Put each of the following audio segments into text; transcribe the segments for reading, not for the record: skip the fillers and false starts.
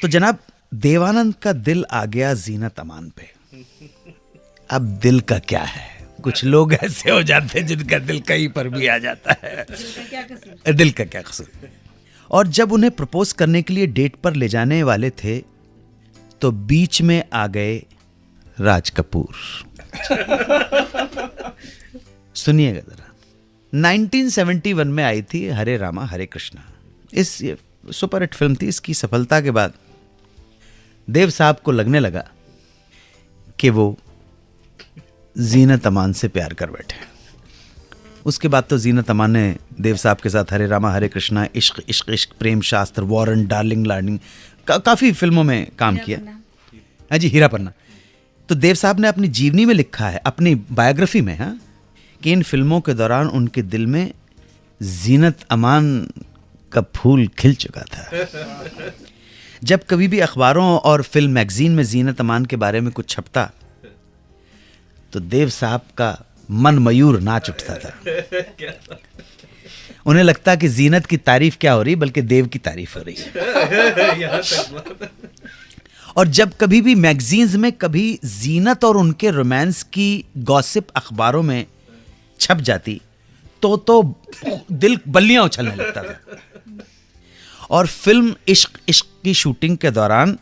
तो जनाब देवानंद का दिल आ गया जीनत अमान पे। अब दिल का क्या है, कुछ लोग ऐसे हो जाते हैं जिनका दिल कहीं पर भी आ जाता है, दिल का क्या कसूर। और जब उन्हें प्रपोज करने के लिए डेट पर ले जाने वाले थे तो बीच में आ गए राज कपूर। सुनिएगा जरा, 1971 में आई थी हरे रामा हरे कृष्णा। इस सुपरहिट फिल्म थी। इसकी सफलता के बाद देव साहब को लगने लगा कि वो जीनत अमान से प्यार कर बैठे। उसके बाद तो जीनत अमान ने देव साहब के साथ हरे रामा हरे कृष्णा, इश्क इश्क इश्क, प्रेम शास्त्र, वारंट, डार्लिंग डार्लिंग, काफ़ी फिल्मों में काम किया। हाँ जी, हीरा पन्ना। तो देव साहब ने अपनी जीवनी में लिखा है, अपनी बायोग्राफी में, हाँ, कि इन फिल्मों के दौरान उनके दिल में जीनत अमान का फूल खिल चुका था। जब कभी भी अखबारों और फिल्म मैगजीन में जीनत अमान के बारे में कुछ छपता तो देव साहब का मन मयूर नाच उठता था। उन्हें लगता कि जीनत की तारीफ क्या हो रही, बल्कि देव की तारीफ हो रही है। और जब कभी भी मैगजीन्स में कभी जीनत और उनके रोमांस की गॉसिप अखबारों में छप जाती तो दिल बल्लियां उछलने लगता था। और फिल्म इश्क इश्क की शूटिंग के दौरान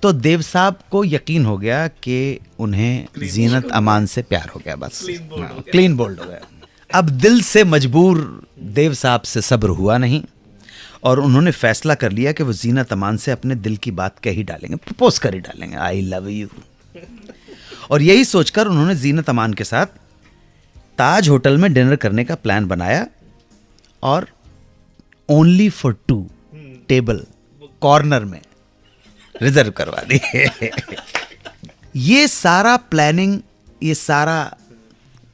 तो देव साहब को यकीन हो गया कि उन्हें जीनत अमान से प्यार हो गया। बस क्लीन बोल्ड हो गया। अब दिल से मजबूर देव साहब से सब्र हुआ नहीं और उन्होंने फैसला कर लिया कि वो जीनत अमान से अपने दिल की बात कह ही डालेंगे, प्रपोज कर ही डालेंगे, आई लव यू। और यही सोचकर उन्होंने जीनत अमान के साथ ताज होटल में डिनर करने का प्लान बनाया और ओनली फॉर 2 टेबल कॉर्नर में रिजर्व करवा दी। ये सारा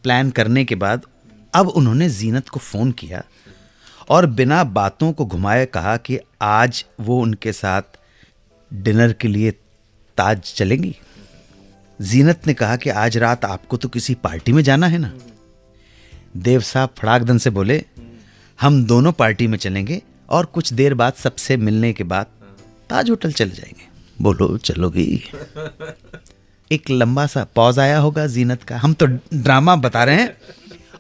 प्लान करने के बाद अब उन्होंने जीनत को फोन किया और बिना बातों को घुमाए कहा कि आज वो उनके साथ डिनर के लिए ताज चलेंगी। जीनत ने कहा कि आज रात आपको तो किसी पार्टी में जाना है ना। देव साहब फड़ाकदन से बोले, हम दोनों पार्टी में चलेंगे और कुछ देर बाद सबसे मिलने के बाद ताज होटल चले जाएंगे। बोलो चलोगी? एक लंबा सा पॉज आया होगा जीनत का, हम तो ड्रामा बता रहे हैं,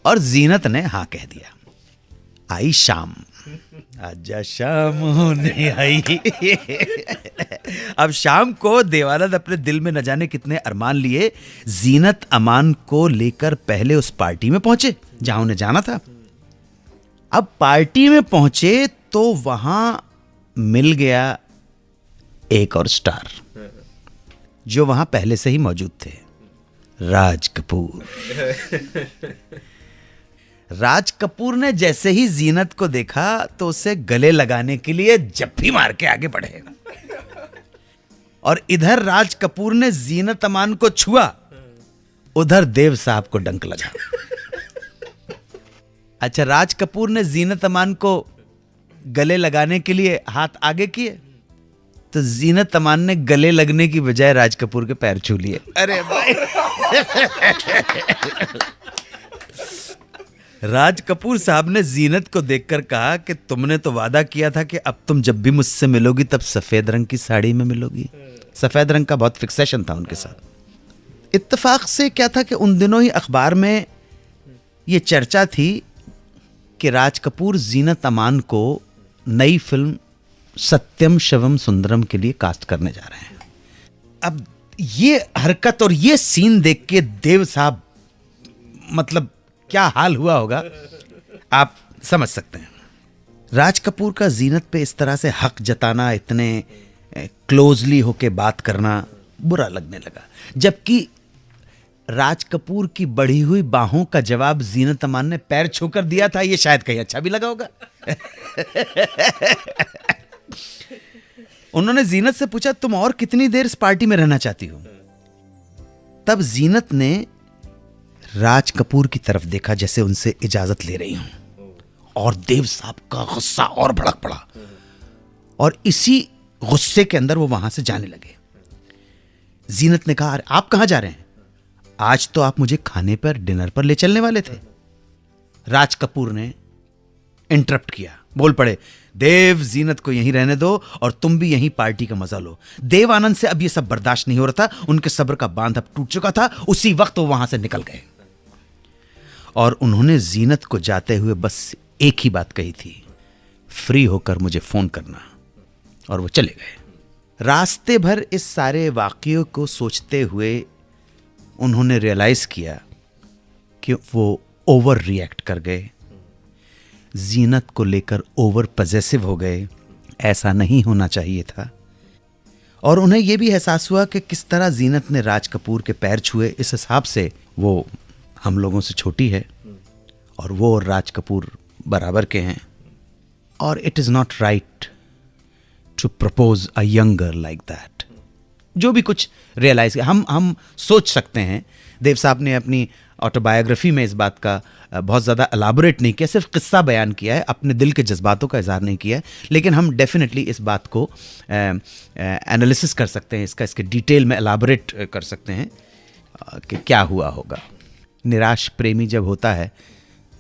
और जीनत ने हाँ कह दिया। आई शाम, आजा शाम होने आई। अब शाम को देवानंद अपने दिल में न जाने कितने अरमान लिए जीनत अमान को लेकर पहले उस पार्टी में पहुंचे जहां उन्हें जाना था। अब पार्टी में पहुंचे तो वहां मिल गया एक और स्टार जो वहां पहले से ही मौजूद थे, राज कपूर। राज कपूर ने जैसे ही जीनत को देखा तो उसे गले लगाने के लिए जप्पी मार के आगे बढ़े और इधर राज कपूर ने जीनत अमान को छुआ, उधर देव साहब को डंक लगा। अच्छा, राज कपूर ने जीनत अमान को गले लगाने के लिए हाथ आगे किए तो जीनत अमान ने गले लगने की बजाय राज कपूर के पैर छू लिए। अरे भाई। राज कपूर साहब ने जीनत को देखकर कहा कि तुमने तो वादा किया था कि अब तुम जब भी मुझसे मिलोगी तब सफेद रंग की साड़ी में मिलोगी। सफेद रंग का बहुत फिक्सेशन था उनके साथ। इत्तेफाक से क्या था कि उन दिनों ही अखबार में ये चर्चा थी कि राज कपूर जीनत अमान को नई फिल्म सत्यम शिवम सुंदरम के लिए कास्ट करने जा रहे हैं। अब ये हरकत और ये सीन देख के देव साहब, मतलब क्या हाल हुआ होगा आप समझ सकते हैं। राज कपूर का जीनत पे इस तरह से हक जताना, इतने क्लोजली होके बात करना बुरा लगने लगा, जबकि राज कपूर की बढ़ी हुई बाहों का जवाब जीनत अमान ने पैर छूकर दिया था। ये शायद कहीं अच्छा भी लगा होगा। उन्होंने जीनत से पूछा, तुम और कितनी देर इस पार्टी में रहना चाहती हो? तब जीनत ने राज कपूर की तरफ देखा जैसे उनसे इजाजत ले रही हूं, और देव साहब का गुस्सा और भड़क पड़ा और इसी गुस्से के अंदर वो वहां से जाने लगे। जीनत ने कहा, आप कहां जा रहे हैं? आज तो आप मुझे खाने पर, डिनर पर ले चलने वाले थे। राज कपूर ने इंटरप्ट किया, बोल पड़े, देव जीनत को यहीं रहने दो और तुम भी यहीं पार्टी का मजा लो। देव आनंद से अब ये सब बर्दाश्त नहीं हो रहा था, उनके सब्र का बांध अब टूट चुका था। उसी वक्त वो वहां से निकल गए और उन्होंने जीनत को जाते हुए बस एक ही बात कही थी, फ्री होकर मुझे फोन करना, और वो चले गए। रास्ते भर इस सारे वाकये को सोचते हुए उन्होंने रियलाइज किया कि वो ओवर रिएक्ट कर गए, जीनत को लेकर ओवर पजेसिव हो गए। ऐसा नहीं होना चाहिए था। और उन्हें यह भी एहसास हुआ कि किस तरह जीनत ने राज कपूर के पैर छुए। इस हिसाब से वो हम लोगों से छोटी है और वो और राज कपूर बराबर के हैं, और it is not right to propose a young girl like that. जो भी कुछ रियलाइज किया, हम सोच सकते हैं। देव साहब ने अपनी ऑटोबायोग्राफी में इस बात का बहुत ज़्यादा एलाबोरेट नहीं किया, सिर्फ किस्सा बयान किया है, अपने दिल के जज्बातों का इजहार नहीं किया है। लेकिन हम डेफिनेटली इस बात को एनालिसिस कर सकते हैं, इसके डिटेल में एलाबोरेट कर सकते हैं कि क्या हुआ होगा। निराश प्रेमी जब होता है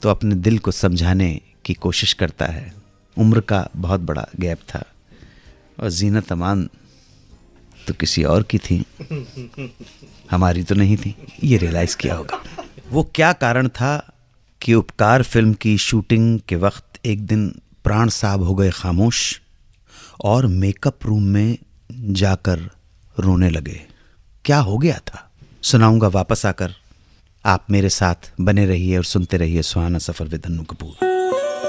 तो अपने दिल को समझाने की कोशिश करता है। उम्र का बहुत बड़ा गैप था और जीनत अमान तो किसी और की थी, हमारी तो नहीं थी। ये रियलाइज किया होगा। वो क्या कारण था कि उपकार फिल्म की शूटिंग के वक्त एक दिन प्राण साहब हो गए खामोश और मेकअप रूम में जाकर रोने लगे। क्या हो गया था, सुनाऊंगा वापस आकर। आप मेरे साथ बने रहिए और सुनते रहिए सुहाना सफर with Annu Kapoor.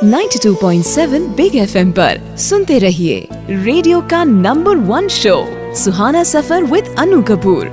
92.7 big FM पर सुनते रहिए रेडियो का नंबर 1 शो सुहाना सफर विद अन्नू कपूर।